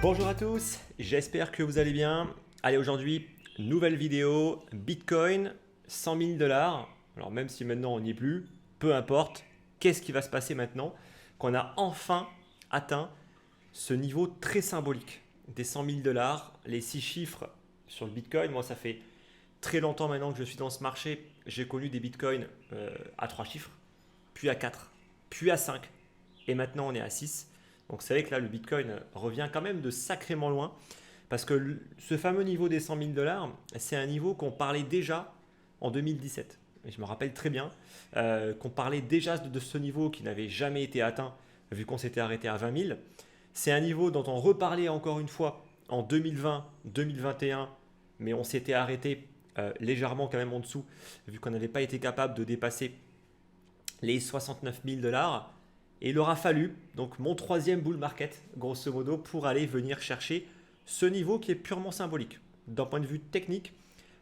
Bonjour à tous, j'espère que vous allez bien. Allez, aujourd'hui, nouvelle vidéo, Bitcoin, 100 000 $. Alors même si maintenant on n'y est plus, peu importe, qu'est-ce qui va se passer maintenant qu'on a enfin atteint ce niveau très symbolique des 100 000 $, les 6 chiffres sur le Bitcoin. Moi, ça fait très longtemps maintenant que je suis dans ce marché. J'ai connu des Bitcoins à 3 chiffres, puis à 4, puis à 5, et maintenant on est à 6. Donc c'est vrai que là, le Bitcoin revient quand même de sacrément loin, parce que ce fameux niveau des 100 000 $, c'est un niveau qu'on parlait déjà en 2017. Et je me rappelle très bien qu'on parlait déjà de ce niveau qui n'avait jamais été atteint, vu qu'on s'était arrêté à 20 000. C'est un niveau dont on reparlait encore une fois en 2020, 2021, mais on s'était arrêté légèrement quand même en dessous, vu qu'on n'avait pas été capable de dépasser les 69 000 $. Et il aura fallu donc mon troisième bull market, grosso modo, pour aller venir chercher ce niveau qui est purement symbolique. D'un point de vue technique,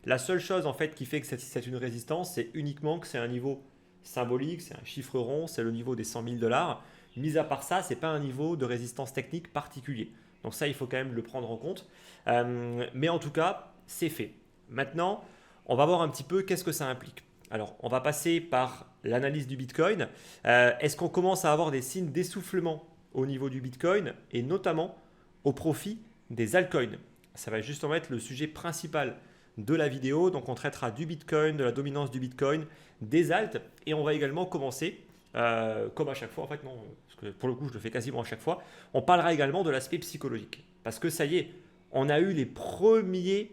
la seule chose en fait qui fait que c'est une résistance, c'est uniquement que c'est un niveau symbolique, c'est un chiffre rond, c'est le niveau des 100 000 $. Mis à part ça, ce n'est pas un niveau de résistance technique particulier. Donc ça, il faut quand même le prendre en compte. Mais en tout cas, c'est fait. Maintenant, on va voir un petit peu qu'est-ce que ça implique. Alors, on va passer par l'analyse du Bitcoin. Est-ce qu'on commence à avoir des signes d'essoufflement au niveau du Bitcoin et notamment au profit des altcoins? Ça va justement être le sujet principal de la vidéo. Donc, on traitera du Bitcoin, de la dominance du Bitcoin, des alts, et on va également commencer, comme à chaque fois, en fait, non, parce que pour le coup, je le fais quasiment à chaque fois, on parlera également de l'aspect psychologique. Parce que ça y est, on a eu les premiers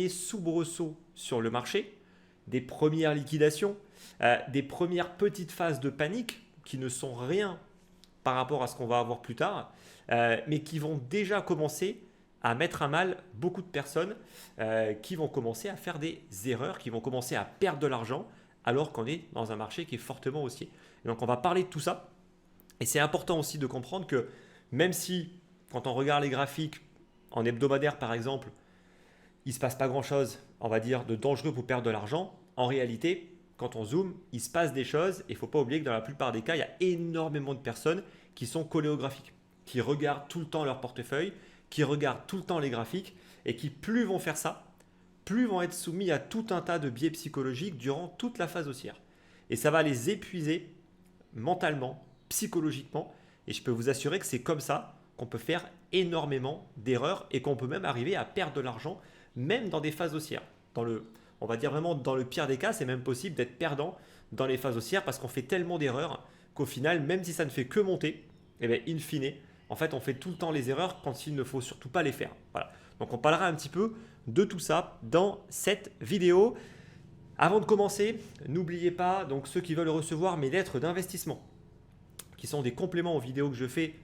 soubresauts sur le marché, des premières liquidations, des premières petites phases de panique qui ne sont rien par rapport à ce qu'on va avoir plus tard, mais qui vont déjà commencer à mettre à mal beaucoup de personnes qui vont commencer à faire des erreurs, qui vont commencer à perdre de l'argent alors qu'on est dans un marché qui est fortement haussier. Et donc on va parler de tout ça. Et c'est important aussi de comprendre que même si quand on regarde les graphiques en hebdomadaire par exemple, il ne se passe pas grand-chose, on va dire, de dangereux pour perdre de l'argent, en réalité, quand on zoome, il se passe des choses et il ne faut pas oublier que dans la plupart des cas, il y a énormément de personnes qui sont collées au graphique, qui regardent tout le temps leur portefeuille, qui regardent tout le temps les graphiques et qui plus vont faire ça, plus vont être soumis à tout un tas de biais psychologiques durant toute la phase haussière. Et ça va les épuiser mentalement, psychologiquement, et je peux vous assurer que c'est comme ça qu'on peut faire énormément d'erreurs et qu'on peut même arriver à perdre de l'argent, même dans des phases haussières. On va dire vraiment dans le pire des cas, c'est même possible d'être perdant dans les phases haussières parce qu'on fait tellement d'erreurs qu'au final, même si ça ne fait que monter, eh bien, in fine, en fait, on fait tout le temps les erreurs quand il ne faut surtout pas les faire. Voilà. Donc, on parlera un petit peu de tout ça dans cette vidéo. Avant de commencer, n'oubliez pas, donc ceux qui veulent recevoir mes lettres d'investissement, qui sont des compléments aux vidéos que je fais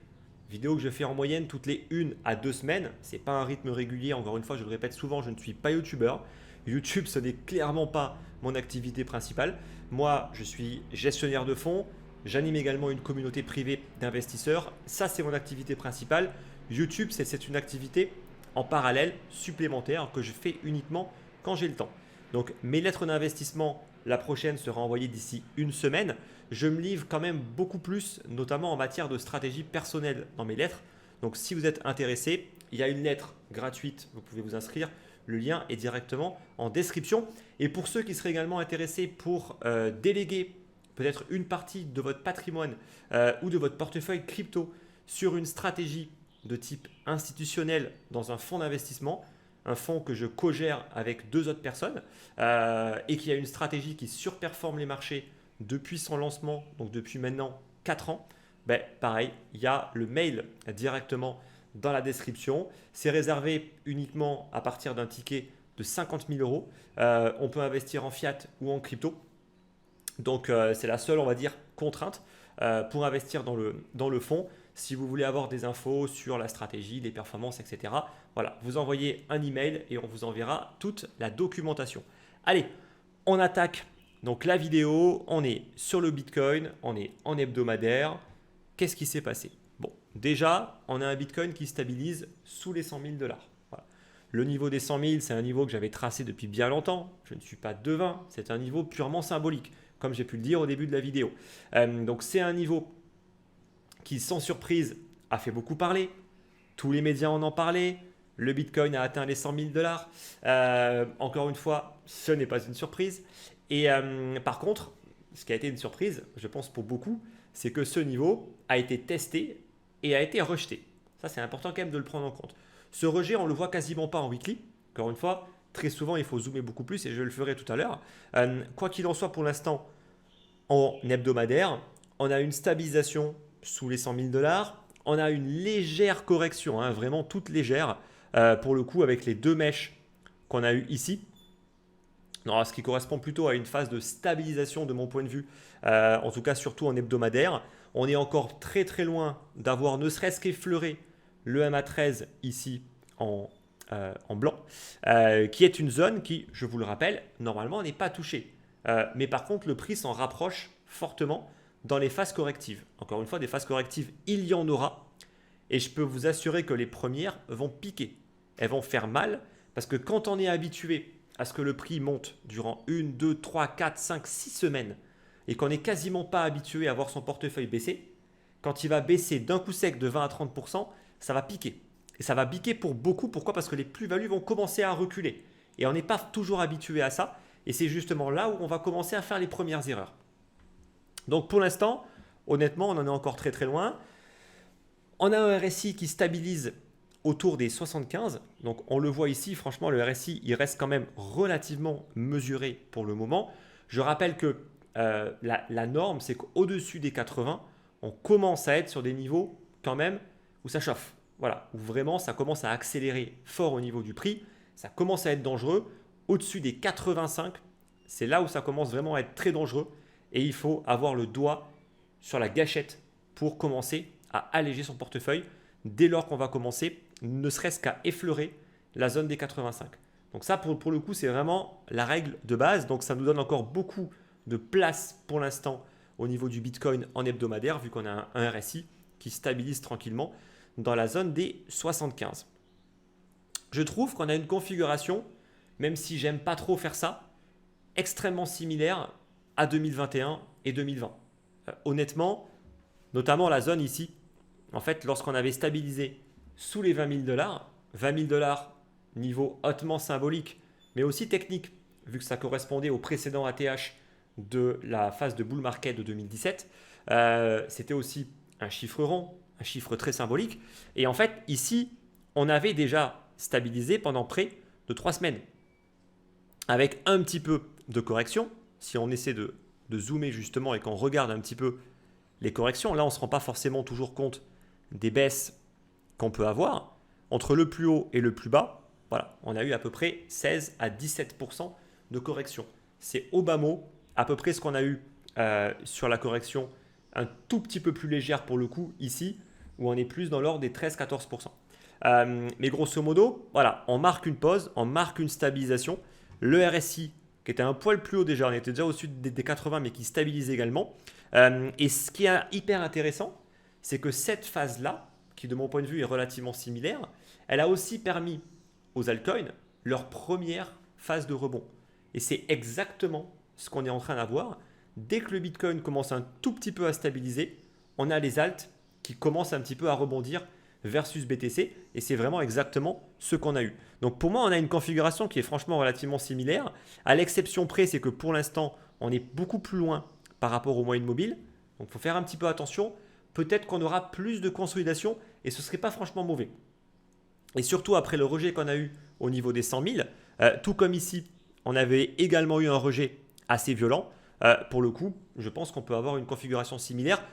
en moyenne toutes les 1 à 2 semaines. Ce n'est pas un rythme régulier, encore une fois, je le répète souvent, je ne suis pas youtubeur. YouTube, ce n'est clairement pas mon activité principale. Moi, je suis gestionnaire de fonds, j'anime également une communauté privée d'investisseurs. Ça, c'est mon activité principale. YouTube, c'est une activité en parallèle supplémentaire que je fais uniquement quand j'ai le temps. Donc, mes lettres d'investissement, la prochaine sera envoyée d'ici une semaine. Je me livre quand même beaucoup plus, notamment en matière de stratégie personnelle dans mes lettres. Donc, si vous êtes intéressé, il y a une lettre gratuite, vous pouvez vous inscrire. Le lien est directement en description. Et pour ceux qui seraient également intéressés pour déléguer peut-être une partie de votre patrimoine ou de votre portefeuille crypto sur une stratégie de type institutionnel dans un fonds d'investissement, un fonds que je co-gère avec 2 autres personnes et qui a une stratégie qui surperforme les marchés depuis son lancement, donc depuis maintenant 4 ans, ben, pareil, il y a le mail directement dans la description. C'est réservé uniquement à partir d'un ticket de 50 000 euros. On peut investir en fiat ou en crypto. Donc, c'est la seule, on va dire, contrainte pour investir dans le fonds. Si vous voulez avoir des infos sur la stratégie, les performances, etc., voilà, vous envoyez un email et on vous enverra toute la documentation. Allez, on attaque donc la vidéo. On est sur le Bitcoin, on est en hebdomadaire. Qu'est-ce qui s'est passé? Bon, déjà, on a un Bitcoin qui stabilise sous les 100 000 $. Voilà. Le niveau des 100 000, c'est un niveau que j'avais tracé depuis bien longtemps. Je ne suis pas devin, c'est un niveau purement symbolique, comme j'ai pu le dire au début de la vidéo. Donc c'est un niveau qui, sans surprise, a fait beaucoup parler. Tous les médias en ont parlé. Le Bitcoin a atteint les 100 000 dollars. Encore une fois, ce n'est pas une surprise. Et par contre, ce qui a été une surprise, je pense pour beaucoup, c'est que ce niveau a été testé et a été rejeté. Ça, c'est important quand même de le prendre en compte. Ce rejet, on ne le voit quasiment pas en weekly. Encore une fois, très souvent, il faut zoomer beaucoup plus et je le ferai tout à l'heure. Quoi qu'il en soit, pour l'instant, en hebdomadaire, on a une stabilisation sous les 100 000 dollars. On a une légère correction, hein, vraiment toute légère, pour le coup, avec les deux mèches qu'on a eues ici. Non, ce qui correspond plutôt à une phase de stabilisation de mon point de vue, en tout cas surtout en hebdomadaire. On est encore très très loin d'avoir ne serait-ce qu'effleuré le MA13 ici en blanc, qui est une zone qui, je vous le rappelle, normalement n'est pas touchée. Mais par contre, le prix s'en rapproche fortement dans les phases correctives. Encore une fois, des phases correctives, il y en aura. Et je peux vous assurer que les premières vont piquer. Elles vont faire mal parce que quand on est habitué à ce que le prix monte durant 1, 2, 3, 4, 5, 6 semaines et qu'on n'est quasiment pas habitué à voir son portefeuille baisser, quand il va baisser d'un coup sec de 20 à 30%, ça va piquer. Et ça va piquer pour beaucoup. Pourquoi? Parce que les plus-values vont commencer à reculer. Et on n'est pas toujours habitué à ça. Et c'est justement là où on va commencer à faire les premières erreurs. Donc pour l'instant, honnêtement, on en est encore très très loin. On a un RSI qui stabilise autour des 75. Donc on le voit ici, franchement, le RSI, il reste quand même relativement mesuré pour le moment. Je rappelle que la norme, c'est qu'au-dessus des 80, on commence à être sur des niveaux quand même où ça chauffe. Voilà, où vraiment ça commence à accélérer fort au niveau du prix. Ça commence à être dangereux. Au-dessus des 85, c'est là où ça commence vraiment à être très dangereux. Et il faut avoir le doigt sur la gâchette pour commencer à alléger son portefeuille dès lors qu'on va commencer, ne serait-ce qu'à effleurer la zone des 85. Donc ça, pour le coup, c'est vraiment la règle de base. Donc ça nous donne encore beaucoup de place pour l'instant au niveau du Bitcoin en hebdomadaire, vu qu'on a un RSI qui stabilise tranquillement dans la zone des 75. Je trouve qu'on a une configuration, même si j'aime pas trop faire ça, extrêmement similaire à 2021 et 2020. Honnêtement, notamment la zone ici, en fait, lorsqu'on avait stabilisé sous les 20 000 dollars, 20 000 dollars, niveau hautement symbolique, mais aussi technique, vu que ça correspondait au précédent ATH de la phase de bull market de 2017, c'était aussi un chiffre rond, un chiffre très symbolique. Et en fait, ici, on avait déjà stabilisé pendant près de 3 semaines. Avec un petit peu de correction, si on essaie de zoomer justement et qu'on regarde un petit peu les corrections, là on ne se rend pas forcément toujours compte des baisses qu'on peut avoir. Entre le plus haut et le plus bas, voilà, on a eu à peu près 16 à 17% de correction. C'est au bas mot, à peu près ce qu'on a eu sur la correction un tout petit peu plus légère pour le coup ici, où on est plus dans l'ordre des 13-14%. Mais grosso modo, voilà, on marque une pause, on marque une stabilisation. Le RSI, qui était un poil plus haut déjà, on était déjà au-dessus des 80, mais qui stabilise également. Et ce qui est hyper intéressant, c'est que cette phase-là, qui de mon point de vue est relativement similaire, elle a aussi permis aux altcoins leur première phase de rebond. Et c'est exactement ce qu'on est en train d'avoir. Dès que le Bitcoin commence un tout petit peu à stabiliser, on a les alts qui commencent un petit peu à rebondir versus BTC. Et c'est vraiment exactement ce qu'on a eu. Donc pour moi, on a une configuration qui est franchement relativement similaire. À l'exception près, c'est que pour l'instant, on est beaucoup plus loin par rapport aux moyennes mobiles. Donc il faut faire un petit peu attention. Peut-être qu'on aura plus de consolidation et ce ne serait pas franchement mauvais. Et surtout après le rejet qu'on a eu au niveau des 100 000, tout comme ici, on avait également eu un rejet assez violent. Pour le coup, je pense qu'on peut avoir une configuration similaire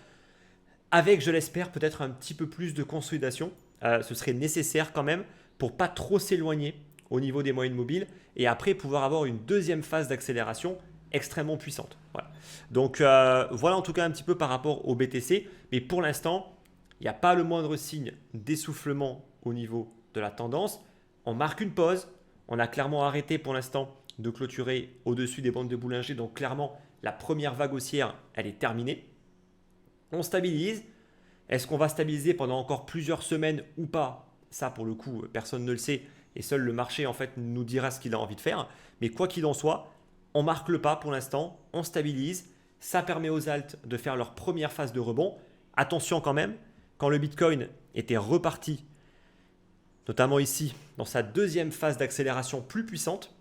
avec, je l'espère, peut-être un petit peu plus de consolidation. Ce serait nécessaire quand même pour pas trop s'éloigner au niveau des moyennes mobiles et après pouvoir avoir une deuxième phase d'accélération extrêmement puissante. Voilà. Donc voilà en tout cas un petit peu par rapport au BTC. Mais pour l'instant, il n'y a pas le moindre signe d'essoufflement au niveau de la tendance. On marque une pause. On a clairement arrêté pour l'instant de clôturer au-dessus des bandes de Bollinger. Donc clairement, la première vague haussière, elle est terminée. On stabilise. Est-ce qu'on va stabiliser pendant encore plusieurs semaines ou pas? Ça, pour le coup, personne ne le sait. et seul le marché en fait nous dira ce qu'il a envie de faire. Mais quoi qu'il en soit, on marque le pas pour l'instant, on stabilise. Ça permet aux alts de faire leur première phase de rebond. Attention quand même, quand le Bitcoin était reparti, notamment ici, dans sa deuxième phase d'accélération plus puissante,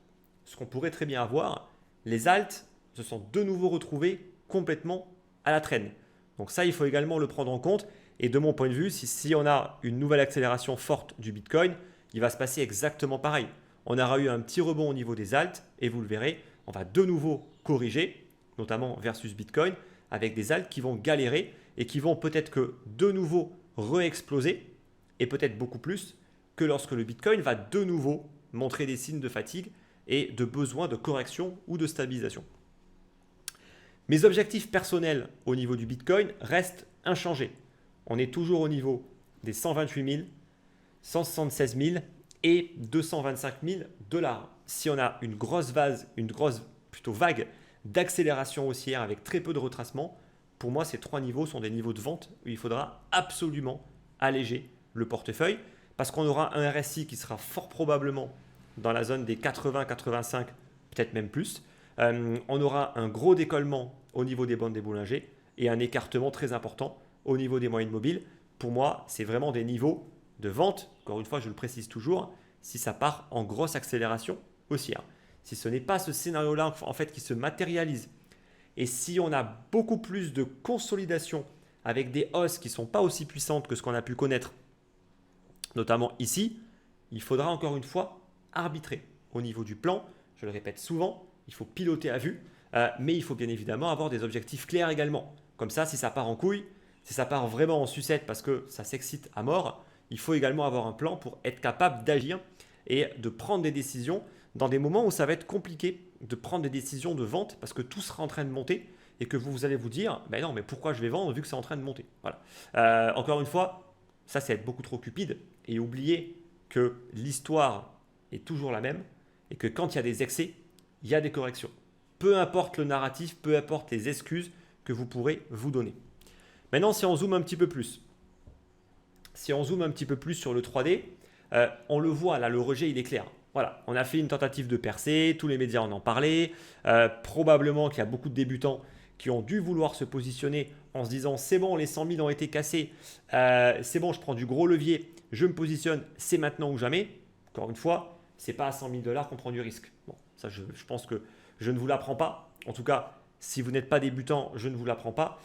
ce qu'on pourrait très bien avoir, les alts se sont de nouveau retrouvés complètement à la traîne. Donc ça, il faut également le prendre en compte. Et de mon point de vue, si on a une nouvelle accélération forte du Bitcoin, il va se passer exactement pareil. On aura eu un petit rebond au niveau des alts et vous le verrez, on va de nouveau corriger, notamment versus Bitcoin, avec des alts qui vont galérer et qui vont peut-être que de nouveau re-exploser et peut-être beaucoup plus que lorsque le Bitcoin va de nouveau montrer des signes de fatigue et de besoin de correction ou de stabilisation. Mes objectifs personnels au niveau du Bitcoin restent inchangés. On est toujours au niveau des 128 000, 176 000 et 225 000 $. Si on a une grosse vague d'accélération haussière avec très peu de retracement, pour moi, ces trois niveaux sont des niveaux de vente où il faudra absolument alléger le portefeuille parce qu'on aura un RSI qui sera fort probablement dans la zone des 80-85, peut-être même plus. On aura un gros décollement au niveau des bandes des Bollinger et un écartement très important au niveau des moyennes mobiles. Pour moi, c'est vraiment des niveaux de vente. Encore une fois, je le précise toujours, si ça part en grosse accélération haussière. Si ce n'est pas ce scénario-là en fait qui se matérialise et si on a beaucoup plus de consolidation avec des hausses qui ne sont pas aussi puissantes que ce qu'on a pu connaître, notamment ici, il faudra encore une fois arbitrer au niveau du plan. Je le répète souvent, il faut piloter à vue, mais il faut bien évidemment avoir des objectifs clairs également. Comme ça, si ça part en couille, si ça part vraiment en sucette parce que ça s'excite à mort, il faut également avoir un plan pour être capable d'agir et de prendre des décisions dans des moments où ça va être compliqué de prendre des décisions de vente parce que tout sera en train de monter et que vous allez vous dire ben non, mais pourquoi je vais vendre vu que c'est en train de monter. Voilà. Encore une fois, ça c'est être beaucoup trop cupide et oublier que l'histoire est toujours la même et que quand il y a des excès, il y a des corrections. Peu importe le narratif, peu importe les excuses que vous pourrez vous donner. Maintenant, si on zoome un petit peu plus, sur le 3D, on le voit là, le rejet il est clair. Voilà, on a fait une tentative de percée, tous les médias en ont parlé, probablement qu'il y a beaucoup de débutants qui ont dû vouloir se positionner en se disant c'est bon, les 100 000 ont été cassés, c'est bon, je prends du gros levier, je me positionne, c'est maintenant ou jamais. Encore une fois, ce n'est pas à 100 000 $ qu'on prend du risque. Bon, ça je pense que je ne vous l'apprends pas. En tout cas, si vous n'êtes pas débutant, je ne vous l'apprends pas.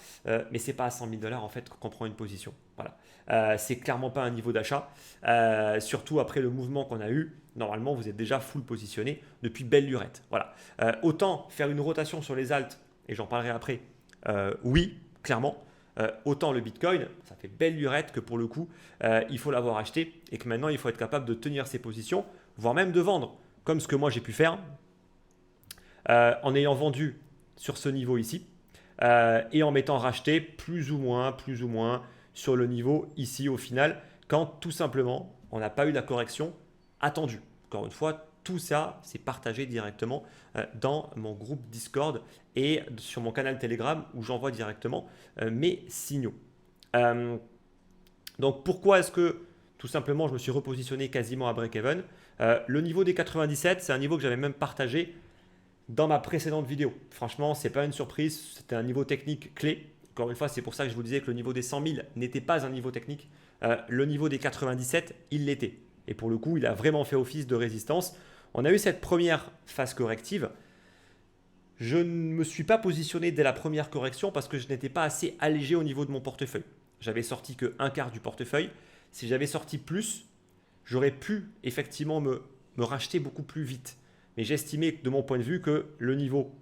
Mais ce n'est pas à 100 000 $ en fait qu'on prend une position. Voilà. C'est clairement pas un niveau d'achat. Surtout après le mouvement qu'on a eu. Normalement, vous êtes déjà full positionné depuis belle lurette. Voilà. Autant faire une rotation sur les alts, et j'en parlerai après, oui, clairement. Autant le Bitcoin, ça fait belle lurette que pour le coup, il faut l'avoir acheté et que maintenant, il faut être capable de tenir ses positions, voire même de vendre, comme ce que moi j'ai pu faire en ayant vendu sur ce niveau ici et en m'étant racheté plus ou moins sur le niveau ici au final, quand tout simplement, on n'a pas eu la correction attendue. Encore une fois, tout ça, c'est partagé directement dans mon groupe Discord et sur mon canal Telegram où j'envoie directement mes signaux. Donc, pourquoi est-ce que tout simplement je me suis repositionné quasiment à break-even? Le niveau des 97, c'est un niveau que j'avais même partagé dans ma précédente vidéo. Franchement, ce n'est pas une surprise, c'était un niveau technique clé. Encore une fois, c'est pour ça que je vous disais que le niveau des 100 000 n'était pas un niveau technique. Le niveau des 97, il l'était. Et pour le coup, il a vraiment fait office de résistance. On a eu cette première phase corrective. Je ne me suis pas positionné dès la première correction parce que je n'étais pas assez allégé au niveau de mon portefeuille. J'avais sorti que un quart du portefeuille. Si j'avais sorti plus, j'aurais pu effectivement me racheter beaucoup plus vite. Mais j'estimais de mon point de vue que le niveau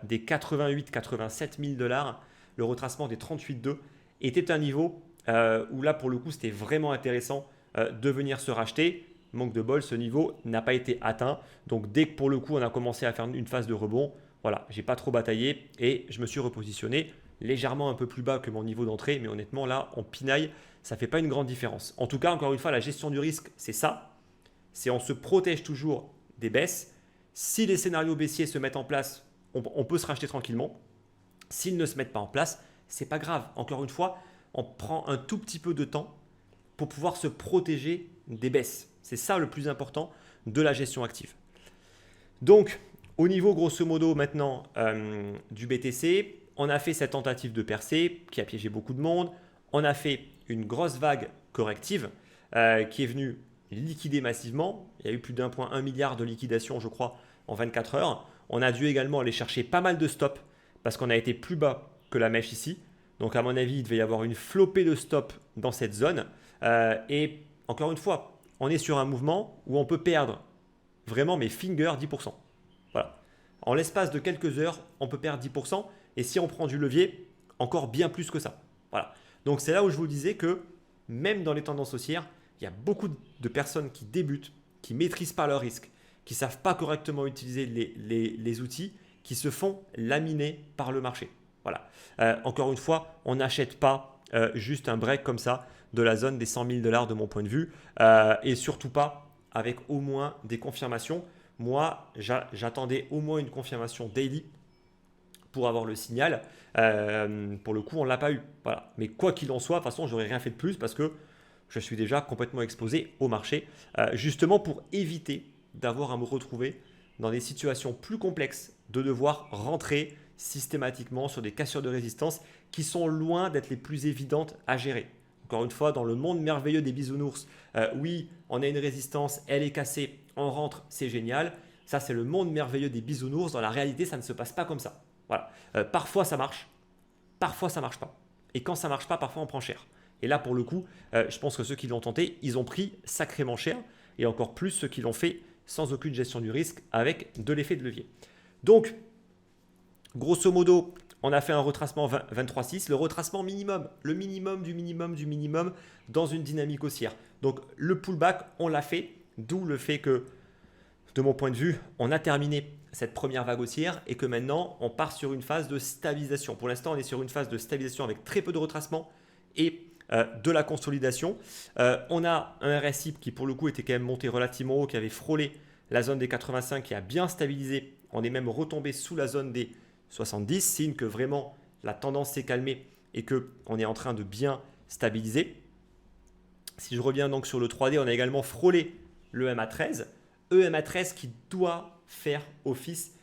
des 88-87 000 $, le retracement des 38,2 était un niveau où là pour le coup c'était vraiment intéressant de venir se racheter. Manque de bol, ce niveau n'a pas été atteint. Donc dès que pour le coup on a commencé à faire une phase de rebond, voilà, j'ai pas trop bataillé et je me suis repositionné légèrement un peu plus bas que mon niveau d'entrée. Mais honnêtement là, en pinaille, ça ne fait pas une grande différence. En tout cas, encore une fois, la gestion du risque, c'est ça. C'est on se protège toujours des baisses. Si les scénarios baissiers se mettent en place, on peut se racheter tranquillement. S'ils ne se mettent pas en place, ce n'est pas grave. Encore une fois, on prend un tout petit peu de temps pour pouvoir se protéger des baisses. C'est ça le plus important. de la gestion active. Donc, au niveau grosso modo maintenant du BTC, on a fait cette tentative de percée qui a piégé beaucoup de monde. On a fait une grosse vague corrective qui est venue liquider massivement. Il y a eu plus d'1,1 milliard de liquidation, je crois, en 24 heures. On a dû également aller chercher pas mal de stops parce qu'on a été plus bas que la mèche ici. Donc, à mon avis, il devait y avoir une flopée de stops dans cette zone. Et encore une fois, on est sur un mouvement où on peut perdre vraiment mes fingers 10%. Voilà. En l'espace de quelques heures, on peut perdre 10%. Et si on prend du levier, encore bien plus que ça. Voilà. Donc, c'est là où je vous disais que même dans les tendances haussières, il y a beaucoup de personnes qui débutent, qui ne maîtrisent pas leurs risques, qui ne savent pas correctement utiliser les outils, qui se font laminer par le marché. Voilà. Encore une fois, on n'achète pas juste un break comme ça de la zone des 100 000 $ de mon point de vue et surtout pas avec au moins des confirmations. Moi, j'attendais au moins une confirmation daily pour avoir le signal. Pour le coup, on ne l'a pas eu. Voilà. Mais quoi qu'il en soit, de toute façon, je n'aurais rien fait de plus parce que je suis déjà complètement exposé au marché, justement pour éviter d'avoir à me retrouver dans des situations plus complexes, de devoir rentrer systématiquement sur des cassures de résistance qui sont loin d'être les plus évidentes à gérer. Encore une fois, dans le monde merveilleux des bisounours, oui, on a une résistance, elle est cassée, on rentre, c'est génial. Ça, c'est le monde merveilleux des bisounours. Dans la réalité, ça ne se passe pas comme ça. Voilà. Parfois, ça marche. Parfois, ça ne marche pas. Et quand ça ne marche pas, parfois, on prend cher. Et là, pour le coup, je pense que ceux qui l'ont tenté, ils ont pris sacrément cher. Et encore plus ceux qui l'ont fait sans aucune gestion du risque avec de l'effet de levier. Donc, grosso modo, on a fait un retracement 23,6, le retracement minimum, le minimum du minimum du minimum dans une dynamique haussière. Donc, le pullback, on l'a fait, d'où le fait que, de mon point de vue, on a terminé cette première vague haussière et que maintenant, on part sur une phase de stabilisation. Pour l'instant, on est sur une phase de stabilisation avec très peu de retracement et de la consolidation. On a un RSI qui, pour le coup, était quand même monté relativement haut, qui avait frôlé la zone des 85, qui a bien stabilisé. On est même retombé sous la zone des 70, signe que vraiment la tendance s'est calmée et qu'on est en train de bien stabiliser. Si je reviens donc sur le 3D, on a également frôlé le MA13. EMA13 qui doit faire office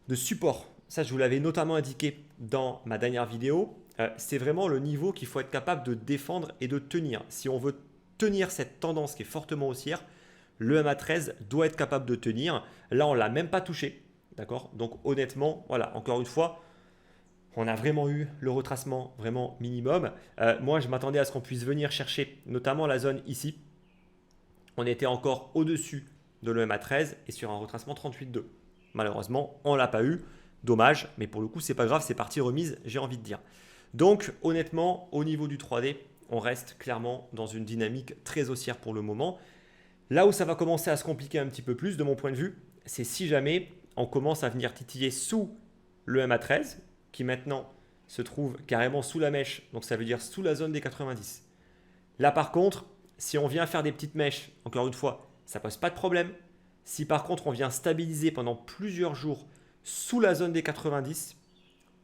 de support. Ça, je vous l'avais notamment indiqué dans ma dernière vidéo. C'est vraiment le niveau qu'il faut être capable de défendre et de tenir. Si on veut tenir cette tendance qui est fortement haussière, le MA13 doit être capable de tenir. Là, on ne l'a même pas touché. D'accord? Donc honnêtement, voilà, encore une fois, on a vraiment eu le retracement vraiment minimum. Moi, je m'attendais à ce qu'on puisse venir chercher notamment la zone ici. On était encore au-dessus de l'EMA13 et sur un retracement 38,2. Malheureusement, on ne l'a pas eu. Dommage, mais pour le coup, c'est pas grave, c'est partie remise, j'ai envie de dire. Donc honnêtement, au niveau du 3D, on reste clairement dans une dynamique très haussière pour le moment. Là où ça va commencer à se compliquer un petit peu plus, de mon point de vue, c'est si jamais on commence à venir titiller sous le MA13, qui maintenant se trouve carrément sous la mèche, donc ça veut dire sous la zone des 90. Là par contre, si on vient faire des petites mèches, encore une fois, ça ne pose pas de problème. Si par contre on vient stabiliser pendant plusieurs jours sous la zone des 90,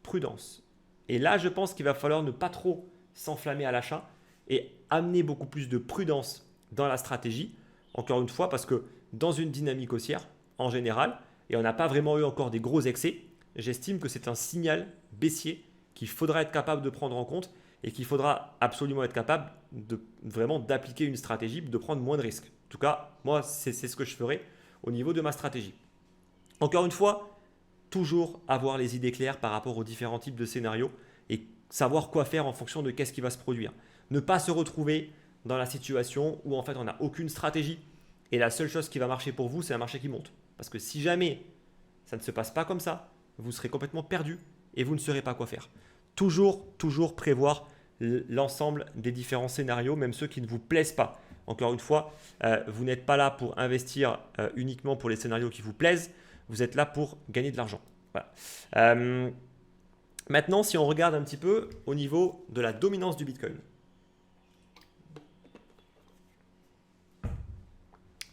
prudence. Et là, je pense qu'il va falloir ne pas trop s'enflammer à l'achat et amener beaucoup plus de prudence dans la stratégie. Encore une fois, parce que dans une dynamique haussière, en général, et on n'a pas vraiment eu encore des gros excès, j'estime que c'est un signal baissier qu'il faudra être capable de prendre en compte et qu'il faudra absolument être capable de vraiment d'appliquer une stratégie, de prendre moins de risques. En tout cas, moi, c'est ce que je ferai au niveau de ma stratégie. Encore une fois, toujours avoir les idées claires par rapport aux différents types de scénarios et savoir quoi faire en fonction de qu'est-ce qui va se produire. Ne pas se retrouver dans la situation où en fait on n'a aucune stratégie et la seule chose qui va marcher pour vous, c'est un marché qui monte. Parce que si jamais ça ne se passe pas comme ça, vous serez complètement perdu et vous ne saurez pas quoi faire. Toujours prévoir l'ensemble des différents scénarios, même ceux qui ne vous plaisent pas. Encore une fois, vous n'êtes pas là pour investir uniquement pour les scénarios qui vous plaisent, vous êtes là pour gagner de l'argent. Voilà. Maintenant, si on regarde un petit peu au niveau de la dominance du Bitcoin.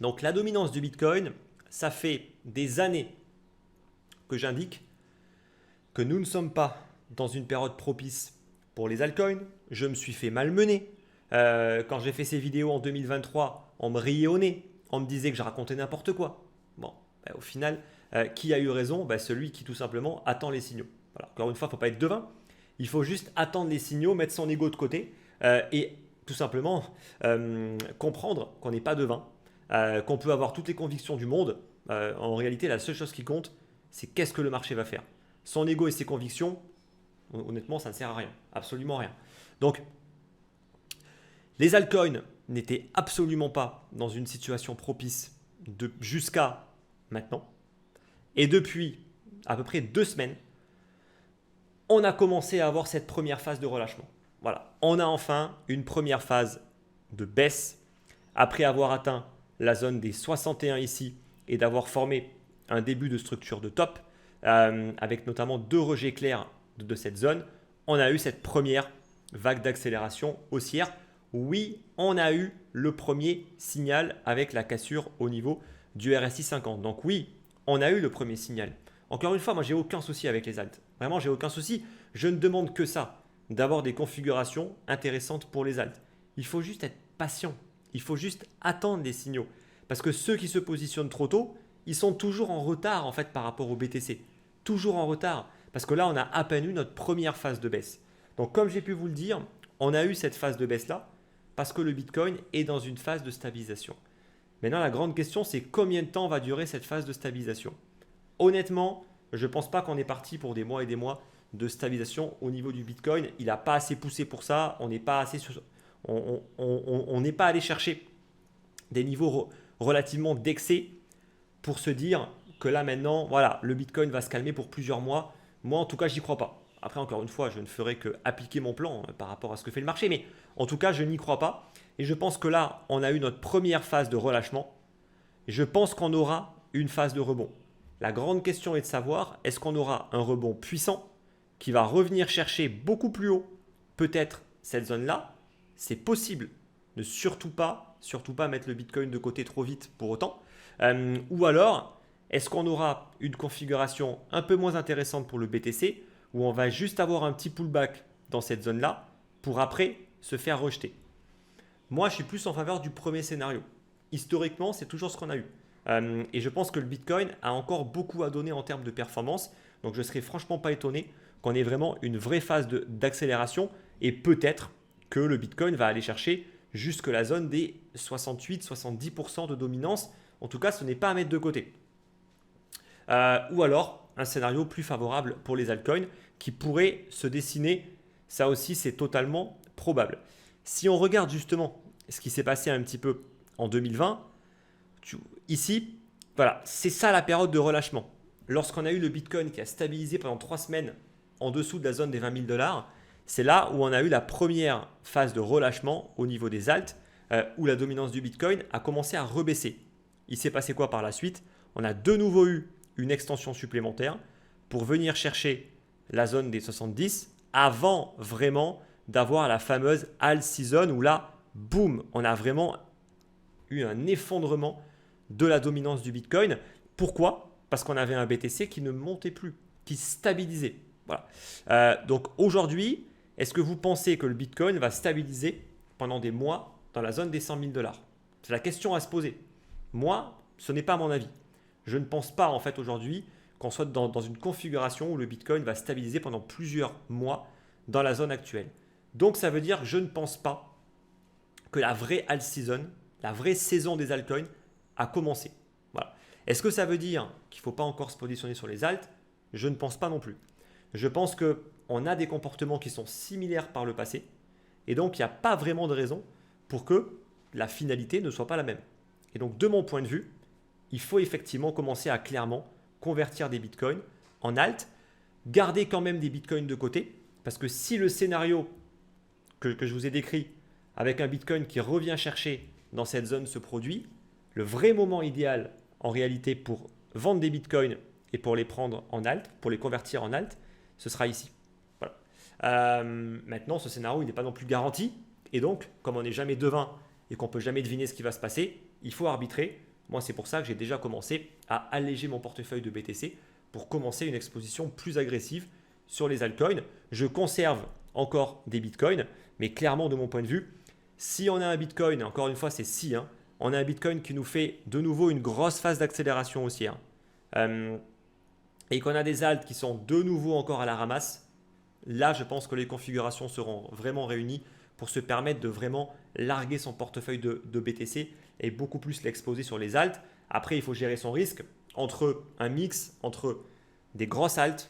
Donc la dominance du Bitcoin, ça fait des années que j'indique que nous ne sommes pas dans une période propice pour les altcoins. Je me suis fait malmener. Quand j'ai fait ces vidéos en 2023, on me riait au nez. on me disait que je racontais n'importe quoi. Bon, au final, qui a eu raison? Celui qui tout simplement attend les signaux. Voilà. Encore une fois, il ne faut pas être devin. Il faut juste attendre les signaux, mettre son ego de côté et tout simplement comprendre qu'on n'est pas devin, qu'on peut avoir toutes les convictions du monde. En réalité, la seule chose qui compte, c'est qu'est-ce que le marché va faire. Son ego et ses convictions, honnêtement, ça ne sert à rien, absolument rien. Donc, les altcoins n'étaient absolument pas dans une situation propice jusqu'à maintenant. Et depuis à peu près 2 semaines, on a commencé à avoir cette première phase de relâchement. Voilà, on a enfin une première phase de baisse après avoir atteint la zone des 61 ici et d'avoir formé un début de structure de top avec notamment 2 rejets clairs de cette zone. On a eu cette première vague d'accélération haussière. Oui, on a eu le premier signal avec la cassure au niveau du RSI 50. Donc oui, on a eu le premier signal. Encore une fois, moi, j'ai aucun souci avec les alts. Vraiment, j'ai aucun souci. Je ne demande que ça, d'avoir des configurations intéressantes pour les alts. Il faut juste être patient. Il faut juste attendre des signaux. Parce que ceux qui se positionnent trop tôt, ils sont toujours en retard en fait par rapport au BTC. Toujours en retard. Parce que là, on a à peine eu notre première phase de baisse. Donc, comme j'ai pu vous le dire, on a eu cette phase de baisse-là parce que le Bitcoin est dans une phase de stabilisation. Maintenant, la grande question, c'est combien de temps va durer cette phase de stabilisation? Honnêtement, je ne pense pas qu'on est parti pour des mois et des mois de stabilisation au niveau du Bitcoin. Il n'a pas assez poussé pour ça. On n'est pas allé chercher des niveaux relativement d'excès pour se dire que là maintenant, voilà, le Bitcoin va se calmer pour plusieurs mois. Moi, en tout cas, j'y crois pas. Après, encore une fois, je ne ferai que appliquer mon plan par rapport à ce que fait le marché. Mais en tout cas, je n'y crois pas. Et je pense que là, on a eu notre première phase de relâchement. Je pense qu'on aura une phase de rebond. La grande question est de savoir, est-ce qu'on aura un rebond puissant qui va revenir chercher beaucoup plus haut, peut-être cette zone-là? C'est possible. Ne surtout pas mettre le Bitcoin de côté trop vite pour autant. Ou alors, est-ce qu'on aura une configuration un peu moins intéressante pour le BTC où on va juste avoir un petit pullback dans cette zone-là pour après se faire rejeter? Moi, je suis plus en faveur du premier scénario. Historiquement, c'est toujours ce qu'on a eu. Et je pense que le Bitcoin a encore beaucoup à donner en termes de performance. Donc, je ne serais franchement pas étonné qu'on ait vraiment une vraie phase d'accélération et peut-être que le Bitcoin va aller chercher jusque la zone des 68-70% de dominance. En tout cas, ce n'est pas à mettre de côté. Ou alors, un scénario plus favorable pour les altcoins qui pourrait se dessiner. Ça aussi, c'est totalement probable. Si on regarde justement ce qui s'est passé un petit peu en 2020, ici, voilà, c'est ça la période de relâchement. Lorsqu'on a eu le Bitcoin qui a stabilisé pendant 3 semaines en dessous de la zone des 20 000 $, c'est là où on a eu la première phase de relâchement au niveau des alts, où la dominance du Bitcoin a commencé à rebaisser. Il s'est passé quoi par la suite? On a de nouveau eu une extension supplémentaire pour venir chercher la zone des 70 avant vraiment d'avoir la fameuse all season où là, boum, on a vraiment eu un effondrement de la dominance du Bitcoin. Pourquoi? Parce qu'on avait un BTC qui ne montait plus, qui stabilisait. Voilà. Donc aujourd'hui, est-ce que vous pensez que le Bitcoin va stabiliser pendant des mois dans la zone des 100 000 $? C'est la question à se poser. Moi, ce n'est pas mon avis. Je ne pense pas en fait aujourd'hui qu'on soit dans une configuration où le Bitcoin va stabiliser pendant plusieurs mois dans la zone actuelle. Donc ça veut dire que je ne pense pas que la vraie alt season, la vraie saison des altcoins a commencé. Voilà. Est-ce que ça veut dire qu'il ne faut pas encore se positionner sur les alts? Je ne pense pas non plus. Je pense qu'on a des comportements qui sont similaires par le passé et donc il n'y a pas vraiment de raison pour que la finalité ne soit pas la même. Et donc de mon point de vue, il faut effectivement commencer à clairement convertir des bitcoins en alt, garder quand même des bitcoins de côté parce que si le scénario que je vous ai décrit avec un bitcoin qui revient chercher dans cette zone se produit, le vrai moment idéal en réalité pour vendre des bitcoins et pour les prendre en alt, pour les convertir en alt, ce sera ici. Voilà. Maintenant, ce scénario, il n'est pas non plus garanti. Et donc, comme on n'est jamais devin et qu'on ne peut jamais deviner ce qui va se passer, il faut arbitrer. Moi, c'est pour ça que j'ai déjà commencé à alléger mon portefeuille de BTC pour commencer une exposition plus agressive sur les altcoins. Je conserve encore des bitcoins, mais clairement, de mon point de vue, si on a un bitcoin, encore une fois, c'est si, on a un Bitcoin qui nous fait de nouveau une grosse phase d'accélération haussière. Et qu'on a des alts qui sont de nouveau encore à la ramasse, là, je pense que les configurations seront vraiment réunies pour se permettre de vraiment larguer son portefeuille de BTC et beaucoup plus l'exposer sur les alts. Après, il faut gérer son risque entre un mix entre des grosses alts,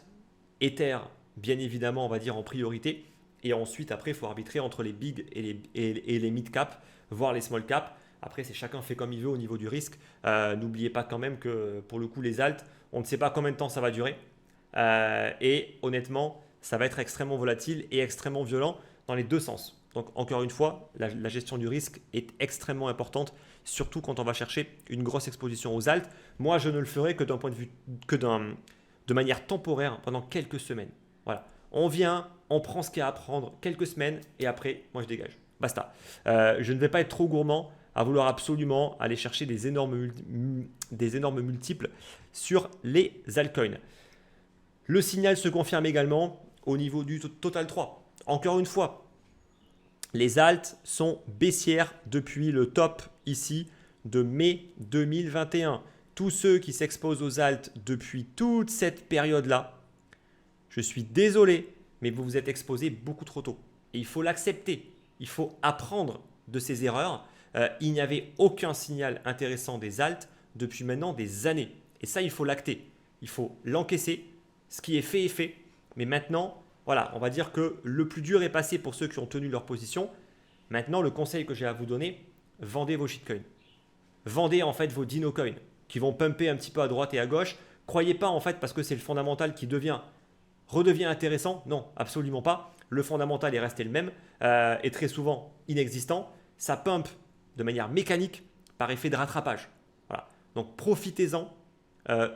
Ether, bien évidemment, on va dire en priorité, et ensuite, après, il faut arbitrer entre les big et les mid cap, voire les small cap. Après, c'est chacun fait comme il veut au niveau du risque. N'oubliez pas quand même que pour le coup, les alts, on ne sait pas combien de temps ça va durer. Et honnêtement, ça va être extrêmement volatile et extrêmement violent dans les deux sens. Donc encore une fois, la gestion du risque est extrêmement importante, surtout quand on va chercher une grosse exposition aux alts. Moi, je ne le ferai que d'un point de vue, de manière temporaire pendant quelques semaines. Voilà. On vient, on prend ce qu'il y a à prendre quelques semaines et après, moi je dégage. Basta. Je ne vais pas être trop gourmand à vouloir absolument aller chercher des énormes multiples sur les altcoins. Le signal se confirme également au niveau du Total 3. Encore une fois, les alts sont baissières depuis le top ici de mai 2021. Tous ceux qui s'exposent aux alts depuis toute cette période-là, je suis désolé, mais vous vous êtes exposés beaucoup trop tôt. Et il faut l'accepter. Il faut apprendre de ces erreurs. Il n'y avait aucun signal intéressant des alts depuis maintenant des années. Et ça, il faut l'acter. Il faut l'encaisser. Ce qui est fait est fait. Mais maintenant, voilà, on va dire que le plus dur est passé pour ceux qui ont tenu leur position. Maintenant, le conseil que j'ai à vous donner, vendez vos shitcoins. Vendez en fait vos dinocoins qui vont pumper un petit peu à droite et à gauche. Croyez pas en fait parce que c'est le fondamental qui redevient intéressant. Non, absolument pas. Le fondamental est resté le même et très souvent inexistant. Ça pump de manière mécanique par effet de rattrapage. Voilà. Donc profitez-en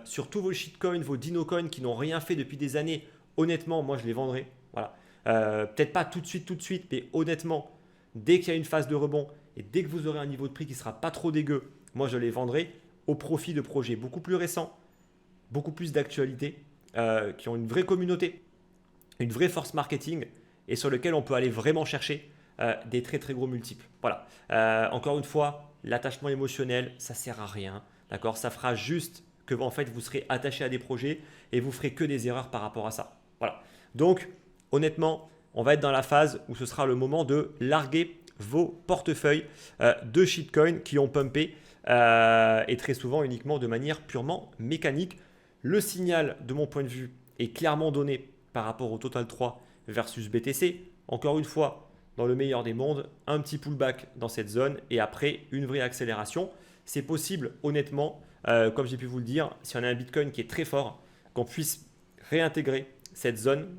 sur tous vos shitcoins, vos dinocoins qui n'ont rien fait depuis des années. Honnêtement, moi je les vendrai. Voilà. Peut-être pas tout de suite, mais honnêtement, dès qu'il y a une phase de rebond et dès que vous aurez un niveau de prix qui ne sera pas trop dégueu, moi je les vendrai au profit de projets beaucoup plus récents, beaucoup plus d'actualité, qui ont une vraie communauté, une vraie force marketing et sur lequel on peut aller vraiment chercher des très très gros multiples. Voilà. Encore une fois, l'attachement émotionnel, ça sert à rien. D'accord ? Ça fera juste que en fait vous serez attaché à des projets et vous ferez que des erreurs par rapport à ça. Voilà. Donc honnêtement, on va être dans la phase où ce sera le moment de larguer vos portefeuilles de shitcoins qui ont pumpé et très souvent uniquement de manière purement mécanique. Le signal de mon point de vue est clairement donné par rapport au Total 3 versus BTC. Encore une fois, dans le meilleur des mondes, un petit pullback dans cette zone et après une vraie accélération. C'est possible honnêtement, comme j'ai pu vous le dire, si on a un Bitcoin qui est très fort, qu'on puisse réintégrer cette zone